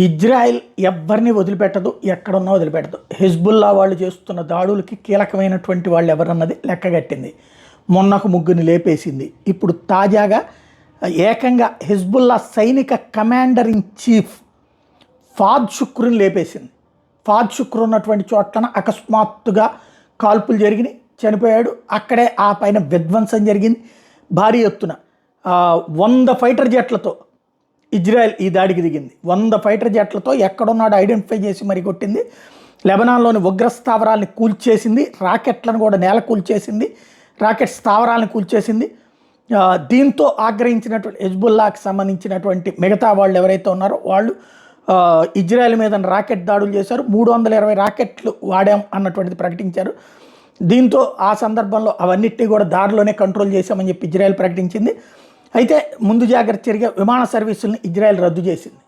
Israel ఎవ్వరిని వదిలిపెట్టదు, ఎక్కడున్నా వదిలిపెట్టదు. Hezbollah వాళ్ళు చేస్తున్న దాడులకి కీలకమైనటువంటి వాళ్ళు ఎవరన్నది లెక్కగట్టింది. మొన్నకు ముగ్గురిని లేపేసింది. ఇప్పుడు తాజాగా ఏకంగా హెజ్బుల్లా సైనిక కమాండర్ ఇన్ చీఫ్ ఫాద్ షుక్రుని లేపేసింది. ఫాద్ షుక్రు ఉన్నటువంటి చోట్లన అకస్మాత్తుగా కాల్పులు జరిగినాయి, చనిపోయాడు. అక్కడే ఆ పైన విధ్వంసం జరిగింది భారీ ఎత్తున. 100 ఫైటర్ జెట్లతో ఇజ్రాయెల్ ఈ దాడికి దిగింది. 100 ఫైటర్ జెట్లతో ఎక్కడున్నాడో ఐడెంటిఫై చేసి మరి కొట్టింది. లెబనాన్లోని ఉగ్ర స్థావరాలని కూల్చేసింది, రాకెట్లను కూడా నేల కూల్చేసింది, రాకెట్ స్థావరాలను కూల్చేసింది. దీంతో ఆగ్రహించినటువంటి హెజ్బుల్లాకి సంబంధించినటువంటి మిగతా వాళ్ళు ఎవరైతే ఉన్నారో వాళ్ళు ఇజ్రాయెల్ మీద రాకెట్ దాడులు చేశారు. 320 రాకెట్లు వాడాం అన్నటువంటిది ప్రకటించారు. దీంతో ఆ సందర్భంలో అవన్నిటినీ కూడా దారిలోనే కంట్రోల్ చేశామని చెప్పి ఇజ్రాయెల్ ప్రకటించింది. అయితే ముందు జాగ్రత్త చర్యగా విమాన సర్వీసులను ఇజ్రాయెల్ రద్దు చేసింది.